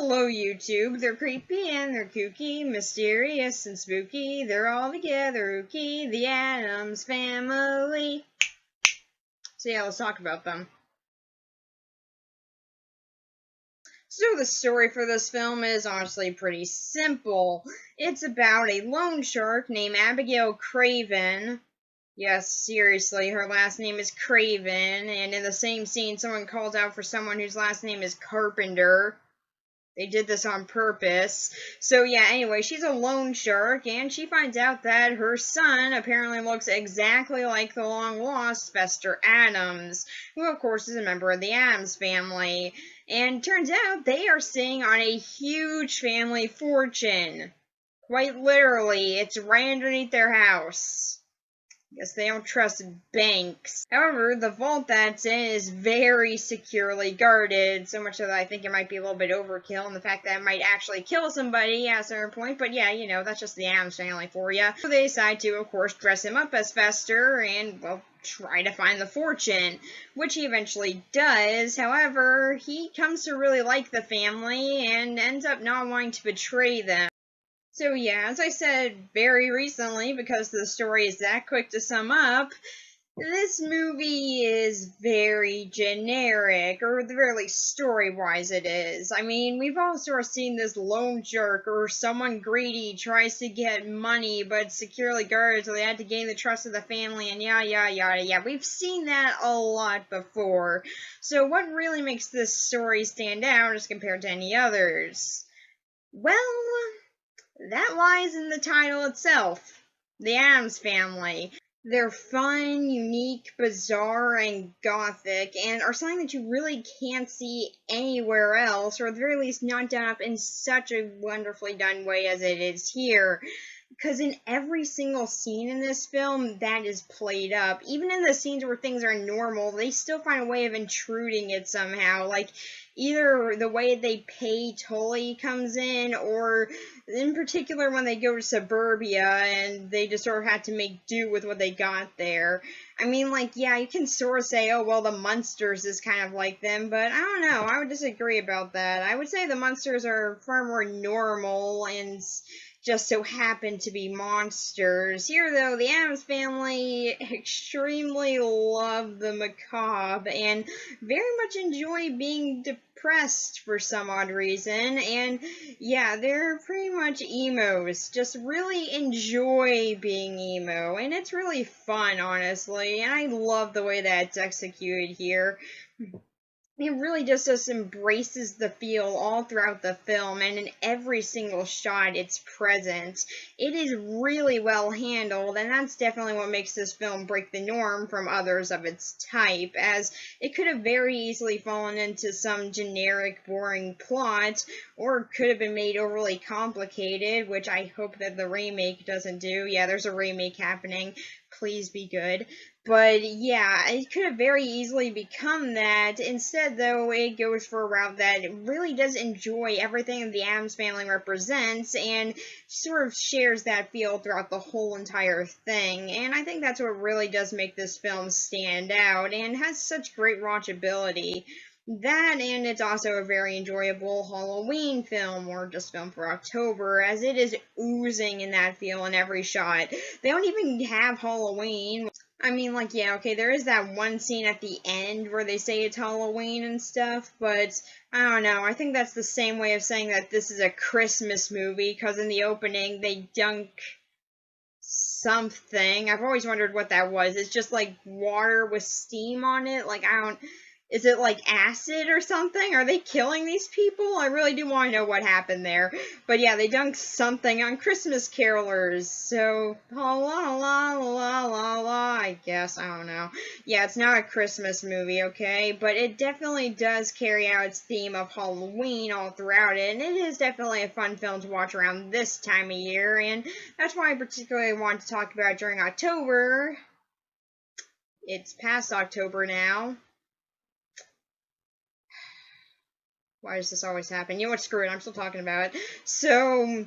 Hello, YouTube. They're creepy and they're kooky, mysterious and spooky. They're all together, ooky, the Addams Family. So yeah, let's talk about them. So the story for this film is honestly pretty simple. It's about a loan shark named Abigail Craven. Yes, seriously, her last name is Craven, and in the same scene, someone calls out for someone whose last name is Carpenter. They did this on purpose. So yeah, anyway, she's a loan shark, and she finds out that her son apparently looks exactly like the long-lost Fester Addams, who of course is a member of the Addams family. And turns out they are sitting on a huge family fortune. Quite literally, it's right underneath their house. Guess they don't trust banks. However, the vault that's in is very securely guarded, so much so that I think it might be a little bit overkill, and the fact that it might actually kill somebody at a certain point, but yeah, you know, that's just the Addams family for you. So they decide to, of course, dress him up as Fester and, well, try to find the fortune, which he eventually does. However, he comes to really like the family and ends up not wanting to betray them. So yeah, as I said very recently, because the story is that quick to sum up, this movie is very generic, or at the very least story-wise it is. I mean, we've all sort of seen this loan shark or someone greedy tries to get money but securely guarded so they had to gain the trust of the family and yada yada yada. Yeah, we've seen that a lot before. So what really makes this story stand out as compared to any others? Well, that lies in the title itself, the Addams Family. They're fun, unique, bizarre, and gothic, and are something that you really can't see anywhere else, or at the very least not done up in such a wonderfully done way as it is here. Because in every single scene in this film, that is played up. Even in the scenes where things are normal, they still find a way of intruding it somehow. Like, either the way they pay Tully comes in, or in particular when they go to suburbia and they just sort of had to make do with what they got there. I mean, like, yeah, you can sort of say, oh, well, the Munsters is kind of like them, but I don't know, I would disagree about that. I would say the Munsters are far more normal and just so happen to be monsters. Here, though, the Addams family extremely love the macabre and very much enjoy being depressed for some odd reason. And yeah, they're pretty much emos. Just really enjoy being emo. And it's really fun, honestly. And I love the way that it's executed here. It really just embraces the feel all throughout the film, and in every single shot it's present. It is really well handled, and that's definitely what makes this film break the norm from others of its type, as it could have very easily fallen into some generic, boring plot, or could have been made overly complicated, which I hope that the remake doesn't do. Yeah, there's a remake happening. Please be good. But yeah, it could have very easily become that. Instead, though, it goes for a route that really does enjoy everything the Addams family represents and sort of shares that feel throughout the whole entire thing. And I think that's what really does make this film stand out and has such great watchability. That, and it's also a very enjoyable Halloween film, or just film for October, as it is oozing in that feel in every shot. They don't even have Halloween. I mean, like, yeah, okay, there is that one scene at the end where they say it's Halloween and stuff, but I don't know, I think that's the same way of saying that this is a Christmas movie, because in the opening they dunk something. I've always wondered what that was. It's just like water with steam on it. Like, is it like acid or something? Are they killing these people? I really do want to know what happened there. But yeah, they dunked something on Christmas carolers. So, la la la la la la, I guess. I don't know. Yeah, it's not a Christmas movie, okay? But it definitely does carry out its theme of Halloween all throughout it. And it is definitely a fun film to watch around this time of year. And that's why I particularly want to talk about it during October. It's past October now. Why does this always happen? You know what, screw it, I'm still talking about it. So,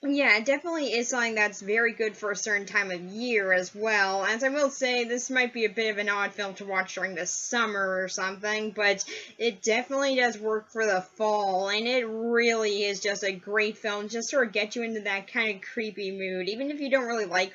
Yeah, it definitely is something that's very good for a certain time of year as well. As I will say, this might be a bit of an odd film to watch during the summer or something, but it definitely does work for the fall, and it really is just a great film, just sort of get you into that kind of creepy mood. Even if you don't really like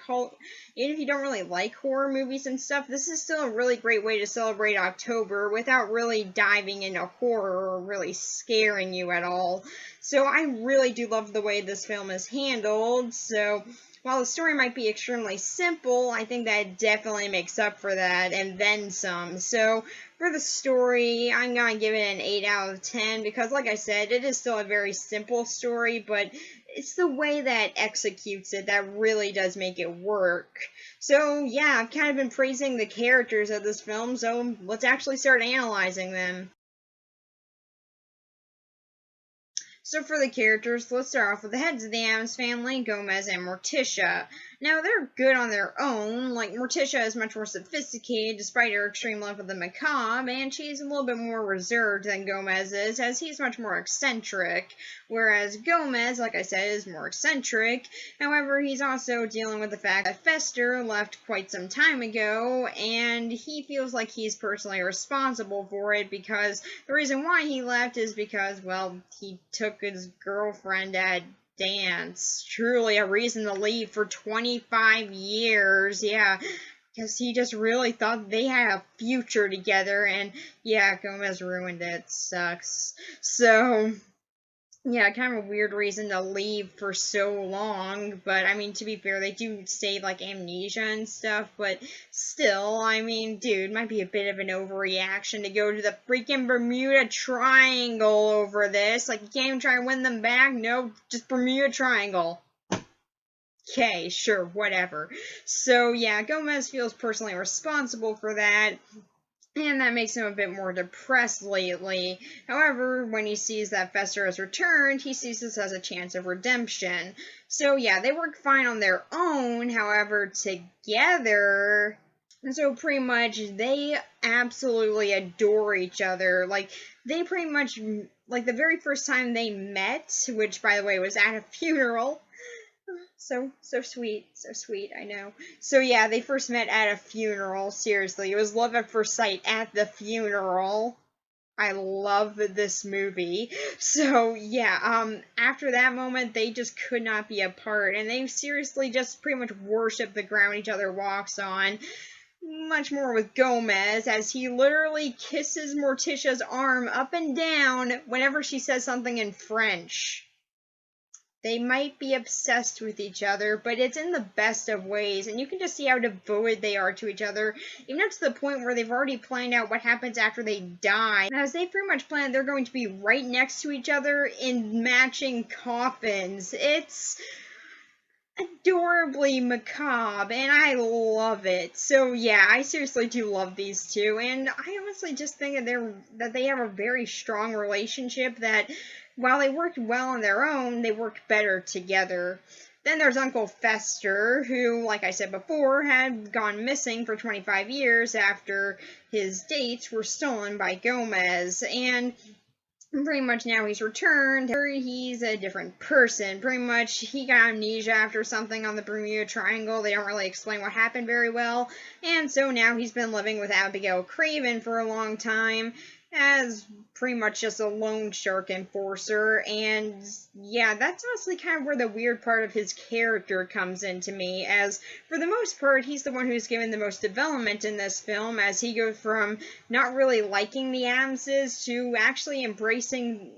horror movies and stuff, this is still a really great way to celebrate October without really diving into horror or really scaring you at all. So I really do love the way this film is handled. So while the story might be extremely simple, I think that definitely makes up for that and then some. So for the story, I'm going to give it an 8 out of 10 because, like I said, it is still a very simple story, but it's the way that executes it that really does make it work. So yeah, I've kind of been praising the characters of this film, so let's actually start analyzing them. So for the characters, let's start off with the heads of the Addams family, Gomez and Morticia. Now, they're good on their own. Like, Morticia is much more sophisticated despite her extreme love of the macabre, and she's a little bit more reserved than Gomez is, as he's much more eccentric. Whereas Gomez, like I said, is more eccentric. However, he's also dealing with the fact that Fester left quite some time ago, and he feels like he's personally responsible for it because the reason why he left is because, well, he took his girlfriend at dance. Truly a reason to leave for 25 years. Yeah, because he just really thought they had a future together, and yeah, Gomez ruined it. Sucks. So yeah, kind of a weird reason to leave for so long, but I mean, to be fair, they do say like amnesia and stuff, but still, I mean, dude, might be a bit of an overreaction to go to the freaking Bermuda Triangle over this. Like, you can't even try and win them back? No, just Bermuda Triangle. Okay, sure, whatever. So yeah, Gomez feels personally responsible for that, and that makes him a bit more depressed lately. However, when he sees that Fester has returned, he sees this as a chance of redemption. So yeah, they work fine on their own, however, together... So pretty much, they absolutely adore each other. Like, they pretty much, like, the very first time they met, which, by the way, was at a funeral, so sweet, I know. So yeah, they first met at a funeral, seriously. It was love at first sight at the funeral. I love this movie. So yeah, after that moment, they just could not be apart, and they seriously just pretty much worship the ground each other walks on. Much more with Gomez, as he literally kisses Morticia's arm up and down whenever she says something in French. They might be obsessed with each other, but it's in the best of ways, and you can just see how devoted they are to each other, even up to the point where they've already planned out what happens after they die, as they pretty much planned they're going to be right next to each other in matching coffins. It's adorably macabre, and I love it. So yeah, I seriously do love these two, and I honestly just think that they have a very strong relationship that, while they worked well on their own, they work better together. Then there's Uncle Fester, who, like I said before, had gone missing for 25 years after his dates were stolen by Gomez, and pretty much now he's returned. He's a different person. Pretty much he got amnesia after something on the Bermuda Triangle. They don't really explain what happened very well. And so now he's been living with Abigail Craven for a long time as pretty much just a loan shark enforcer. And yeah, that's honestly kind of where the weird part of his character comes into me, as for the most part he's the one who's given the most development in this film, as he goes from not really liking the Addamses to actually embracing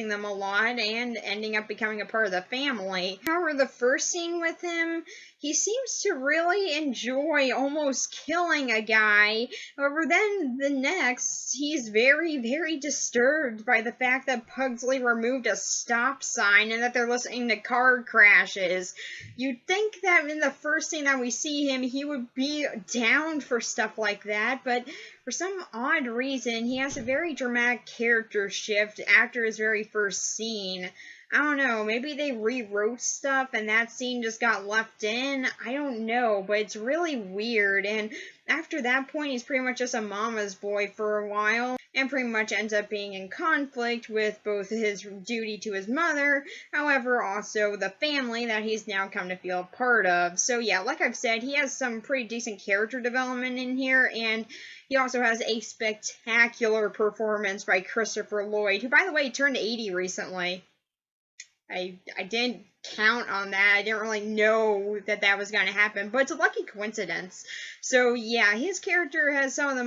them a lot and ending up becoming a part of the family. However, the first scene with him, he seems to really enjoy almost killing a guy. However, then the next, he's very, very disturbed by the fact that Pugsley removed a stop sign and that they're listening to car crashes. You'd think that in the first scene that we see him, he would be down for stuff like that, but for some odd reason, he has a very dramatic character shift after his very first scene. I don't know, maybe they rewrote stuff and that scene just got left in. I don't know, but it's really weird. And after that point, he's pretty much just a mama's boy for a while, and pretty much ends up being in conflict with both his duty to his mother, however, also the family that he's now come to feel a part of. So yeah, like I've said, he has some pretty decent character development in here, and he also has a spectacular performance by Christopher Lloyd, who, by the way, turned 80 recently. I didn't count on that. I didn't really know that that was going to happen, but it's a lucky coincidence. So yeah, his character has some of the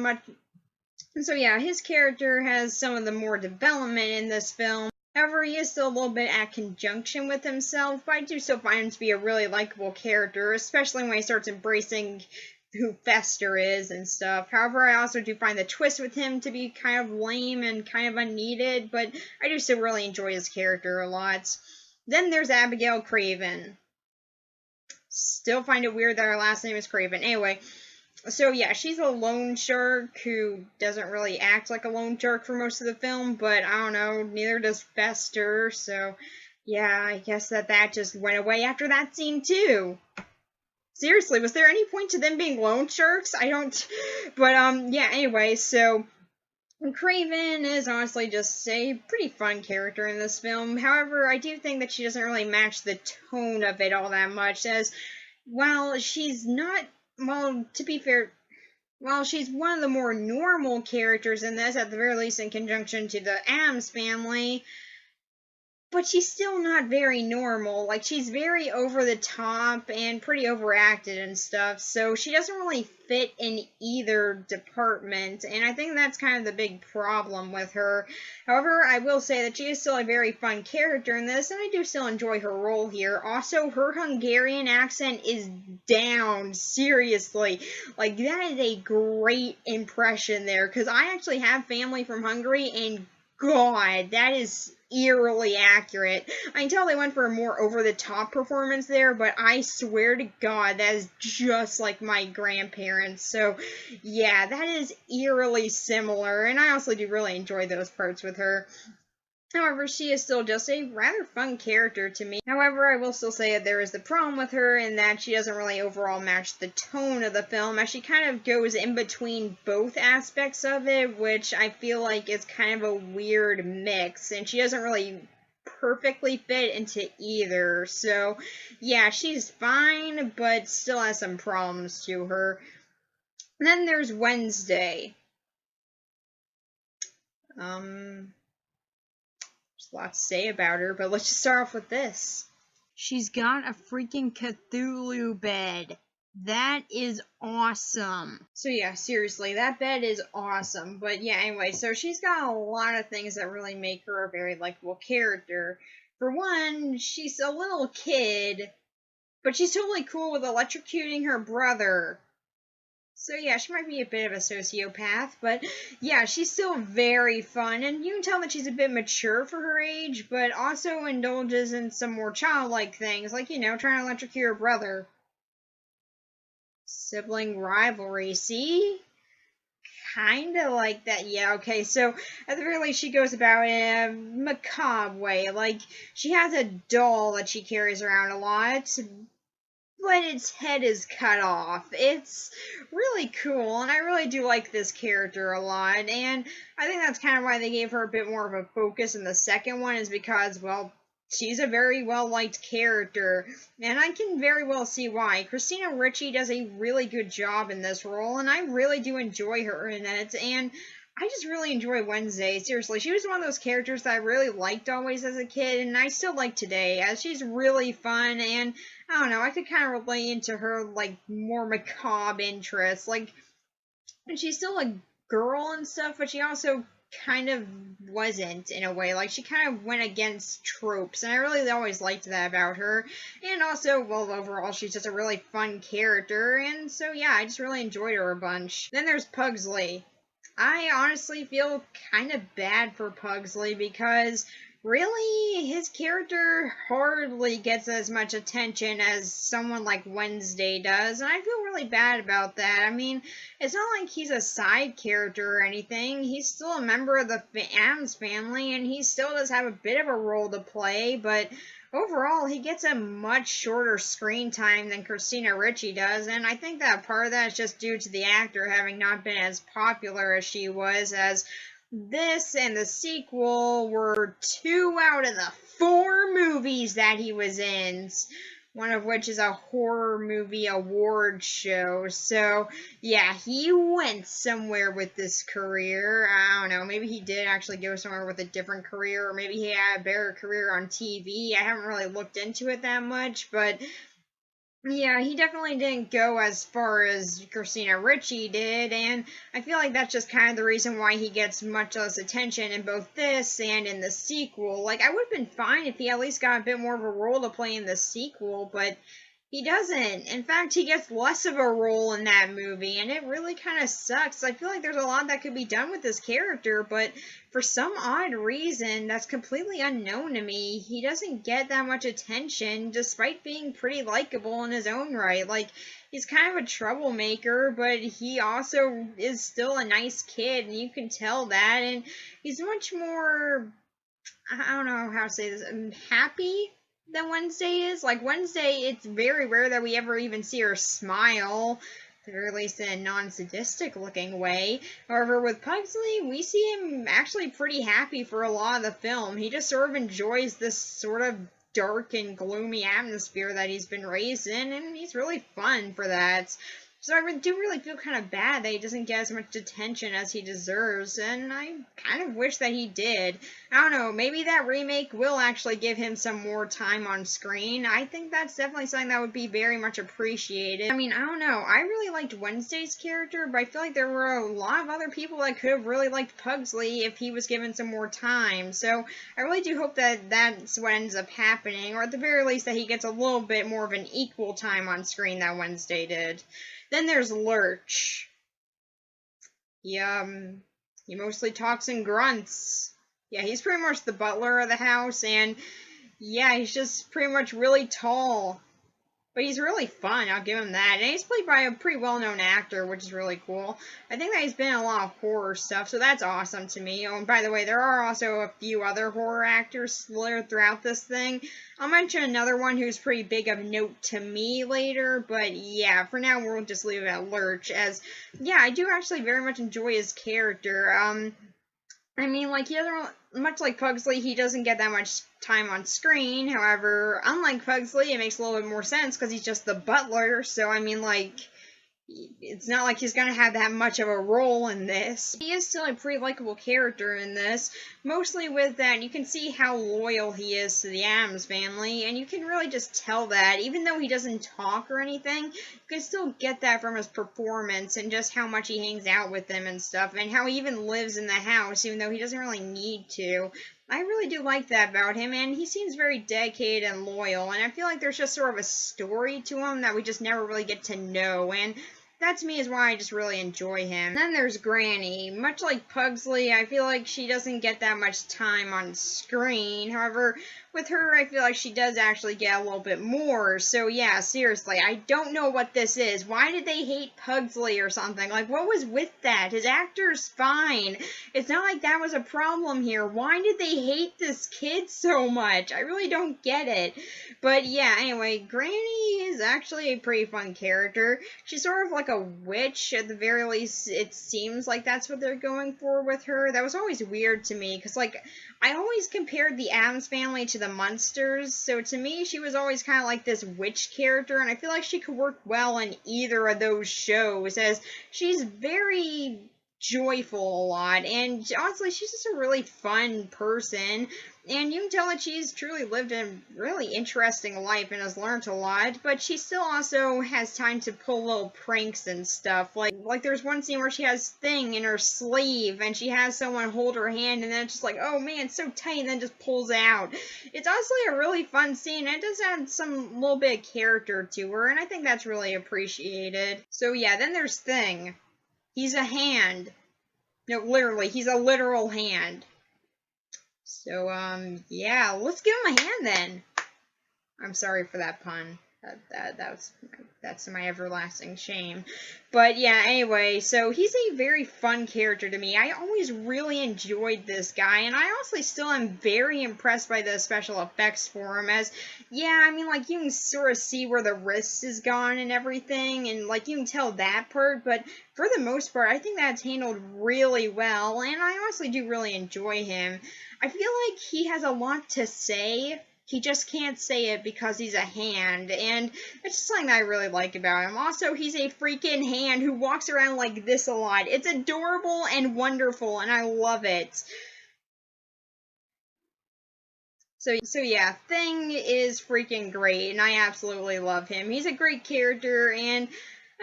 more development in this film. However, he is still a little bit at conjunction with himself, but I do still find him to be a really likable character, especially when he starts embracing who Fester is and stuff. However, I also do find the twist with him to be kind of lame and kind of unneeded, but I do still really enjoy his character a lot. Then there's Abigail Craven. Still find it weird that her last name is Craven. Anyway, so yeah, she's a loan shark who doesn't really act like a loan shark for most of the film, but I don't know, neither does Fester, so yeah, I guess that just went away after that scene too. Seriously, was there any point to them being loan sharks? Yeah, anyway, so Craven is honestly just a pretty fun character in this film. However, I do think that she doesn't really match the tone of it all that much, as, while she's not, well, to be fair, while she's one of the more normal characters in this, at the very least in conjunction to the Addams family, but she's still not very normal. Like, she's very over the top and pretty overacted and stuff, so she doesn't really fit in either department, and I think that's kind of the big problem with her. However, I will say that she is still a very fun character in this, and I do still enjoy her role here. Also, her Hungarian accent is down, seriously. Like, that is a great impression there, because I actually have family from Hungary, and God, that is eerily accurate. I can tell they went for a more over-the-top performance there, but I swear to God, that is just like my grandparents. So, yeah, that is eerily similar, and I also do really enjoy those parts with her. However, she is still just a rather fun character to me. However, I will still say that there is the problem with her in that she doesn't really overall match the tone of the film, as she kind of goes in between both aspects of it, which I feel like is kind of a weird mix, and she doesn't really perfectly fit into either. So, yeah, she's fine, but still has some problems to her. And then there's Wednesday. A lot to say about her, but let's just start off with this. She's got a freaking Cthulhu bed. That is awesome. So yeah, seriously, that bed is awesome. But yeah, anyway, so she's got a lot of things that really make her a very likable character. For one, she's a little kid, but she's totally cool with electrocuting her brother. So yeah, she might be a bit of a sociopath, but yeah, she's still very fun, and you can tell that she's a bit mature for her age, but also indulges in some more childlike things, like, you know, trying to electrocute her brother. Sibling rivalry, see? Kinda like that. Yeah, okay, so at the very least, she goes about it in a macabre way. Like, she has a doll that she carries around a lot, but its head is cut off. It's really cool, and I really do like this character a lot, and I think that's kind of why they gave her a bit more of a focus in the second one, is because, well, she's a very well-liked character, and I can very well see why. Christina Ricci does a really good job in this role, and I really do enjoy her in it, and I just really enjoy Wednesday. Seriously, she was one of those characters that I really liked always as a kid, and I still like today, as she's really fun, and I don't know, I could kind of relate into her, like, more macabre interests. Like, and she's still a girl and stuff, but she also kind of wasn't, in a way. Like, she kind of went against tropes, and I really always liked that about her. And also, well, overall, she's just a really fun character, and so, yeah, I just really enjoyed her a bunch. Then there's Pugsley. I honestly feel kind of bad for Pugsley, because Really, his character hardly gets as much attention as someone like Wednesday does, and I feel really bad about that. I mean, it's not like he's a side character or anything. He's still a member of the Addams family, and he still does have a bit of a role to play, but overall, he gets a much shorter screen time than Christina Ricci does, and I think that part of that is just due to the actor having not been as popular as she was, as this and the sequel were 2 out of the 4 movies that he was in, one of which is a horror movie award show. So, yeah, he went somewhere with this career. I don't know, maybe he did actually go somewhere with a different career, or maybe he had a better career on TV. I haven't really looked into it that much, but yeah, he definitely didn't go as far as Christina Ricci did, and I feel like that's just kind of the reason why he gets much less attention in both this and in the sequel. Like, I would have been fine if he at least got a bit more of a role to play in the sequel, but he doesn't. In fact, he gets less of a role in that movie, and it really kind of sucks. I feel like there's a lot that could be done with this character, but for some odd reason that's completely unknown to me, he doesn't get that much attention, despite being pretty likable in his own right. Like, he's kind of a troublemaker, but he also is still a nice kid, and you can tell that, and he's much more, I don't know how to say this, happy than Wednesday is. Like, Wednesday, it's very rare that we ever even see her smile, at the very least in a non-sadistic looking way. However, with Pugsley, we see him actually pretty happy for a lot of the film. He just sort of enjoys this sort of dark and gloomy atmosphere that he's been raised in, and he's really fun for that. So I do really feel kind of bad that he doesn't get as much attention as he deserves, and I kind of wish that he did. I don't know, maybe that remake will actually give him some more time on screen. I think that's definitely something that would be very much appreciated. I mean, I don't know, I really liked Wednesday's character, but I feel like there were a lot of other people that could have really liked Pugsley if he was given some more time. So I really do hope that that's what ends up happening, or at the very least that he gets a little bit more of an equal time on screen that Wednesday did. Then there's Lurch. He mostly talks and grunts. Yeah, he's pretty much the butler of the house, and yeah, he's just pretty much really tall. But he's really fun, I'll give him that. And he's played by a pretty well-known actor, which is really cool. I think that he's been in a lot of horror stuff, so that's awesome to me. Oh, and by the way, there are also a few other horror actors slittered throughout this thing. I'll mention another one who's pretty big of note to me later, but yeah, for now we'll just leave it at Lurch, as, yeah, I do actually very much enjoy his character. I mean, like, he doesn't, much like Pugsley, he doesn't get that much time on screen. However, unlike Pugsley, it makes a little bit more sense because he's just the butler. So, I mean, like, it's not like he's going to have that much of a role in this. He is still a pretty likable character in this. Mostly with that, you can see how loyal he is to the Addams family, and you can really just tell that. Even though he doesn't talk or anything, you can still get that from his performance and just how much he hangs out with them and stuff, and how he even lives in the house, even though he doesn't really need to. I really do like that about him, and he seems very dedicated and loyal, and I feel like there's just sort of a story to him that we just never really get to know, and that to me is why I just really enjoy him. And then there's Granny. Much like Pugsley, I feel like she doesn't get that much time on screen. However, with her, I feel like she does actually get a little bit more. So yeah, seriously, I don't know what this is. Why did they hate Pugsley or something? Like, what was with that? His actor's fine. It's not like that was a problem here. Why did they hate this kid so much? I really don't get it. But yeah, anyway, Granny is actually a pretty fun character. She's sort of like a witch, at the very least it seems like that's what they're going for with her. That was always weird to me, because, like, I always compared the Addams family to the Munsters, so to me, she was always kind of like this witch character, and I feel like she could work well in either of those shows, as she's very joyful a lot, and honestly, she's just a really fun person, and you can tell that she's truly lived a really interesting life and has learned a lot, but she still also has time to pull little pranks and stuff. Like there's one scene where she has Thing in her sleeve, and she has someone hold her hand, and then it's just like, oh man, it's so tight, and then just pulls it out. It's honestly a really fun scene, and it does add some little bit of character to her, and I think that's really appreciated. So yeah, then there's Thing. He's a hand. No, literally, he's a literal hand. So, yeah, let's give him a hand then. I'm sorry for that pun. That's my everlasting shame. But yeah, anyway, so he's a very fun character to me. I always really enjoyed this guy, and I honestly still am very impressed by the special effects for him, as, yeah, I mean, like, you can sort of see where the wrist is gone and everything, and, like, you can tell that part, but for the most part, I think that's handled really well, and I honestly do really enjoy him. I feel like he has a lot to say. He just can't say it because he's a hand, and it's just something that I really like about him. Also, he's a freaking hand who walks around like this a lot. It's adorable and wonderful, and I love it. So yeah, Thing is freaking great, and I absolutely love him. He's a great character, and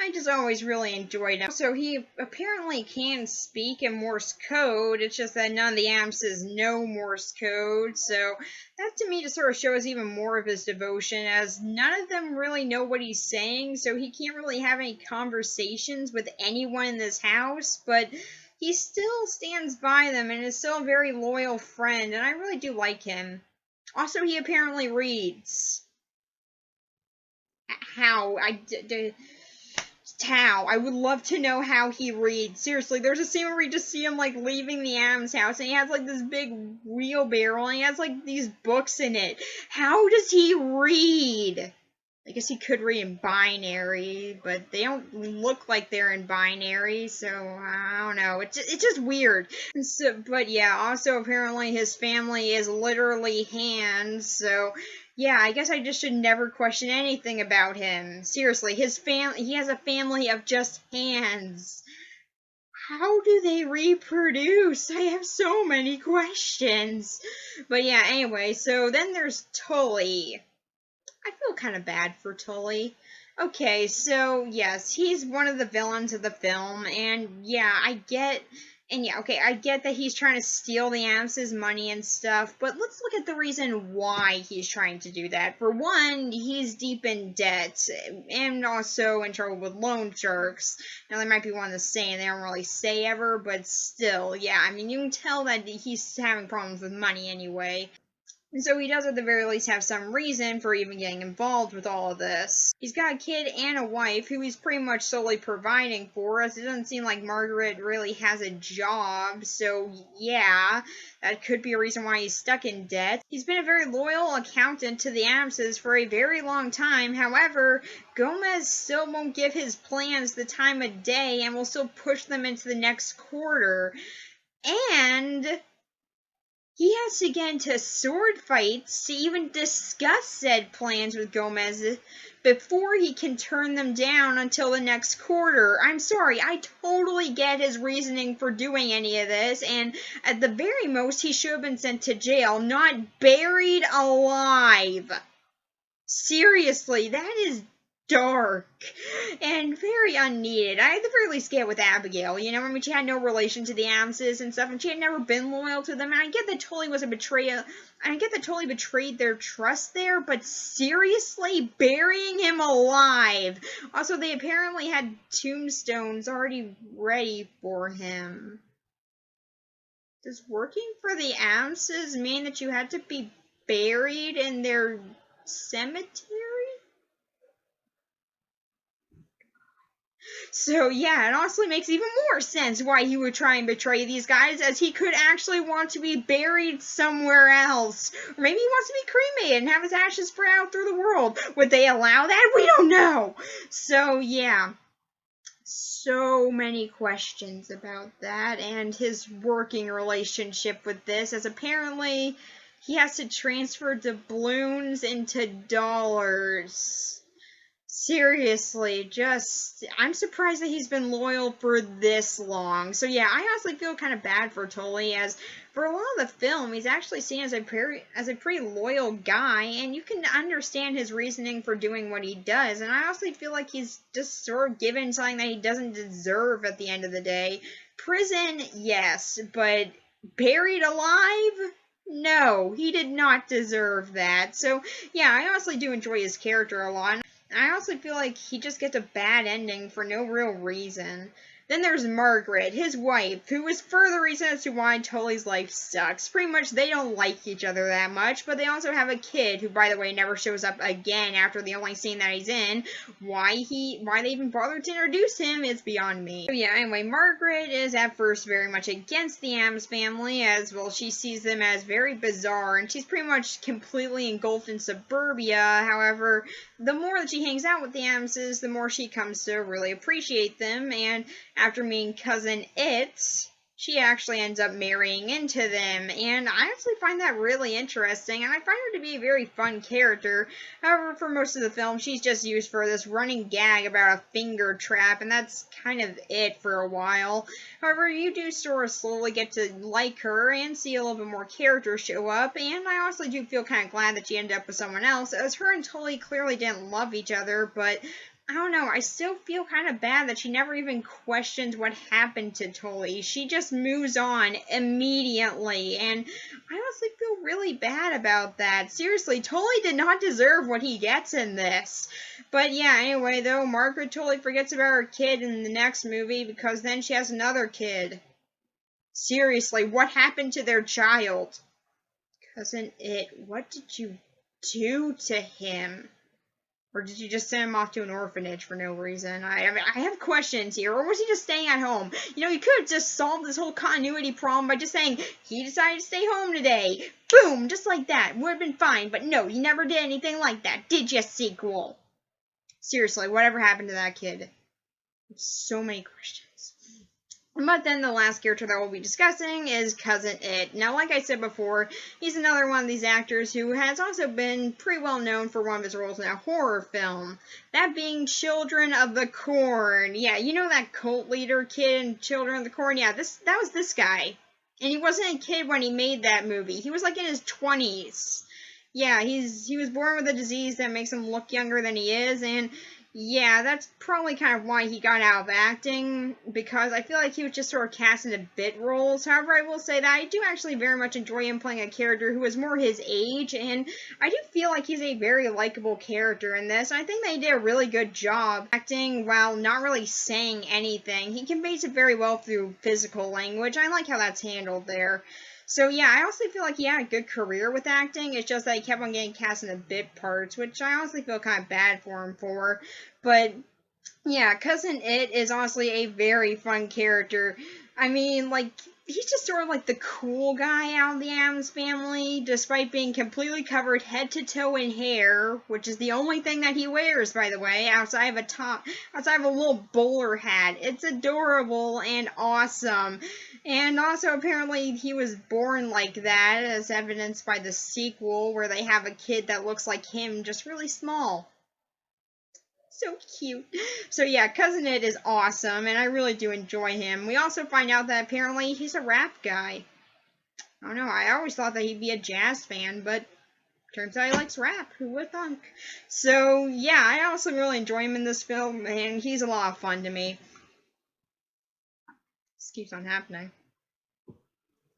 I just always really enjoyed him. So he apparently can speak in Morse code, it's just that none of the Addamses know Morse code, so that to me just sort of shows even more of his devotion, as none of them really know what he's saying, so he can't really have any conversations with anyone in this house, but he still stands by them and is still a very loyal friend, and I really do like him. Also, he apparently reads. How? How? I would love to know how he reads. Seriously, there's a scene where we just see him, like, leaving the Addams house, and he has, like, this big wheelbarrow, and he has, like, these books in it. How does he read? I guess he could read in binary, but they don't look like they're in binary, so I don't know. It's just weird. So, but yeah, also apparently his family is literally hands, so yeah, I guess I just should never question anything about him. Seriously, he has a family of just hands. How do they reproduce? I have so many questions. But yeah, anyway, so then there's Tully. I feel kind of bad for Tully. Okay, so yes, he's one of the villains of the film, and yeah, I get that he's trying to steal the Addams' money and stuff, but let's look at the reason why he's trying to do that. For one, he's deep in debt, and also in trouble with loan sharks. Now, they might be one the same, they don't really say ever, but still, yeah, I mean, you can tell that he's having problems with money anyway. And so he does at the very least have some reason for even getting involved with all of this. He's got a kid and a wife who he's pretty much solely providing for, as it doesn't seem like Margaret really has a job, so yeah, that could be a reason why he's stuck in debt. He's been a very loyal accountant to the Addamses for a very long time. However, Gomez still won't give his plans the time of day and will still push them into the next quarter. And he has to get into sword fights to even discuss said plans with Gomez before he can turn them down until the next quarter. I'm sorry, I totally get his reasoning for doing any of this, and at the very most, he should have been sent to jail, not buried alive. Seriously, that is dark and very unneeded. I at the very least get with Abigail, you know, I mean, she had no relation to the Addamses and stuff, and she had never been loyal to them, and I get that Tully was a betrayal, and I get that Tully betrayed their trust there, but seriously, burying him alive. Also, they apparently had tombstones already ready for him. Does working for the Addamses mean that you had to be buried in their cemetery? So yeah, it honestly makes even more sense why he would try and betray these guys, as he could actually want to be buried somewhere else. Or maybe he wants to be cremated and have his ashes spread out through the world. Would they allow that? We don't know. So yeah, so many questions about that and his working relationship with this, as apparently he has to transfer doubloons into dollars. Seriously, I'm surprised that he's been loyal for this long. So yeah, I honestly feel kind of bad for Tully, as for a lot of the film, he's actually seen as a pretty loyal guy, and you can understand his reasoning for doing what he does, and I honestly feel like he's just sort of given something that he doesn't deserve at the end of the day. Prison, yes, but buried alive? No, he did not deserve that. So yeah, I honestly do enjoy his character a lot. I also feel like he just gets a bad ending for no real reason. Then there's Margaret, his wife, who is further reason as to why Tully's life sucks. Pretty much they don't like each other that much, but they also have a kid who, by the way, never shows up again after the only scene that he's in. Why they even bothered to introduce him is beyond me. So yeah, anyway, Margaret is at first very much against the Addams family, as well she sees them as very bizarre, and she's pretty much completely engulfed in suburbia. However, the more that she hangs out with the Addamses, the more she comes to really appreciate them, and after meeting Cousin It, she actually ends up marrying into them, and I actually find that really interesting, and I find her to be a very fun character. However, for most of the film, she's just used for this running gag about a finger trap, and that's kind of it for a while. However, you do sort of slowly get to like her and see a little bit more characters show up, and I honestly do feel kind of glad that she ended up with someone else, as her and Tully clearly didn't love each other, but I don't know, I still feel kind of bad that she never even questions what happened to Tully. She just moves on immediately, and I honestly feel really bad about that. Seriously, Tully did not deserve what he gets in this. But yeah, anyway, though, Margaret totally forgets about her kid in the next movie, because then she has another kid. Seriously, what happened to their child? Cousin It, what did you do to him? Or did you just send him off to an orphanage for no reason? I mean, I have questions here. Or was he just staying at home? You know, you could have just solved this whole continuity problem by just saying, he decided to stay home today. Boom! Just like that. Would have been fine. But no, you never did anything like that. Did you, sequel? Seriously, whatever happened to that kid? So many questions. But then the last character that we'll be discussing is Cousin It. Now, like I said before, he's another one of these actors who has also been pretty well known for one of his roles in a horror film. That being Children of the Corn. Yeah, you know that cult leader kid in Children of the Corn? Yeah, that was this guy. And he wasn't a kid when he made that movie. He was like in his 20s. Yeah, he was born with a disease that makes him look younger than he is, and yeah, that's probably kind of why he got out of acting, because I feel like he was just sort of cast into bit roles. However, I will say that I do actually very much enjoy him playing a character who is more his age, and I do feel like he's a very likable character in this. I think they did a really good job acting while not really saying anything. He conveys it very well through physical language. I like how that's handled there. So yeah, I honestly feel like he had a good career with acting. It's just that he kept on getting cast in the bit parts, which I honestly feel kind of bad for him for. But yeah, Cousin It is honestly a very fun character. I mean, like, he's just sort of like the cool guy out of the Addams family, despite being completely covered head to toe in hair, which is the only thing that he wears, by the way, outside of a little bowler hat. It's adorable and awesome. And also, apparently, he was born like that, as evidenced by the sequel, where they have a kid that looks like him, just really small. So cute. So yeah, Cousin It is awesome, and I really do enjoy him. We also find out that apparently he's a rap guy. I don't know, I always thought that he'd be a jazz fan, but turns out he likes rap. Who would thunk? So yeah, I also really enjoy him in this film, and he's a lot of fun to me. This keeps on happening.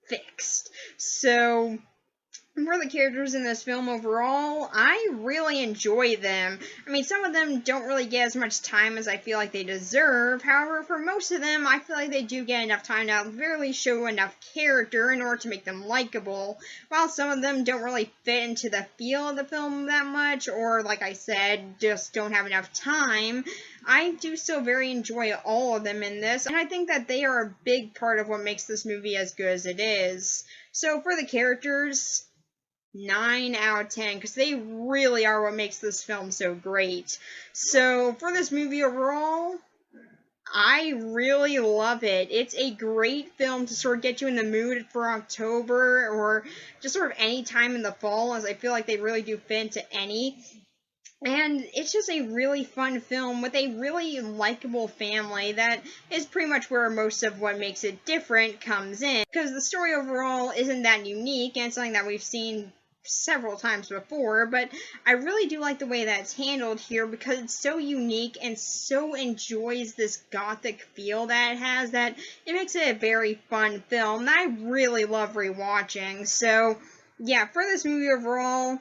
Fixed. So for the characters in this film overall, I really enjoy them. I mean, some of them don't really get as much time as I feel like they deserve. However, for most of them, I feel like they do get enough time to at the very least show enough character in order to make them likable. While some of them don't really fit into the feel of the film that much, or like I said, just don't have enough time, I do still very enjoy all of them in this, and I think that they are a big part of what makes this movie as good as it is. So for the characters, 9 out of 10, because they really are what makes this film so great. So for this movie overall, I really love it. It's a great film to sort of get you in the mood for October, or just sort of any time in the fall, as I feel like they really do fit into any. And it's just a really fun film with a really likable family that is pretty much where most of what makes it different comes in. Because the story overall isn't that unique, and it's something that we've seen several times before, but I really do like the way that it's handled here, because it's so unique and so enjoys this gothic feel that it has, that it makes it a very fun film that I really love rewatching. So yeah, for this movie overall,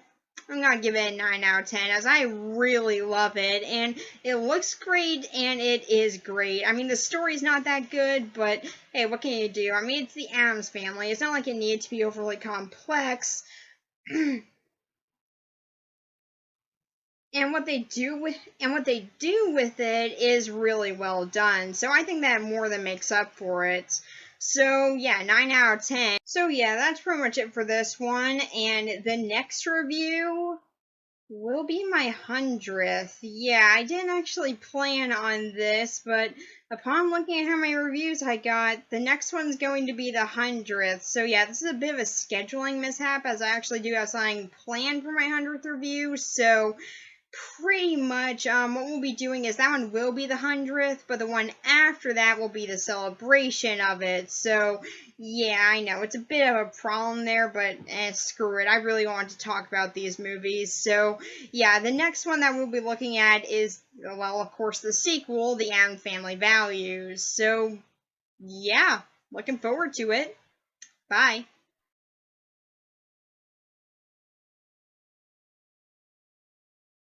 I'm gonna give it a 9 out of 10, as I really love it, and it looks great, and it is great. I mean, the story's not that good, but hey, what can you do? I mean, it's the Addams Family. It's not like it needed to be overly complex. And what they do with it is really well done. So I think that more than makes up for it. So yeah, 9 out of 10. So yeah, that's pretty much it for this one. And the next review will be my 100th. Yeah, I didn't actually plan on this, but upon looking at how many reviews I got, the next one's going to be the 100th. So yeah, this is a bit of a scheduling mishap, as I actually do have something planned for my 100th review. So pretty much what we'll be doing is that one will be the 100th, but the one after that will be the celebration of it. So yeah, I know it's a bit of a problem there, but screw it, I really want to talk about these movies. So yeah, the next one that we'll be looking at is, well, of course, the sequel, the Addams Family Values. So yeah, looking forward to it. Bye.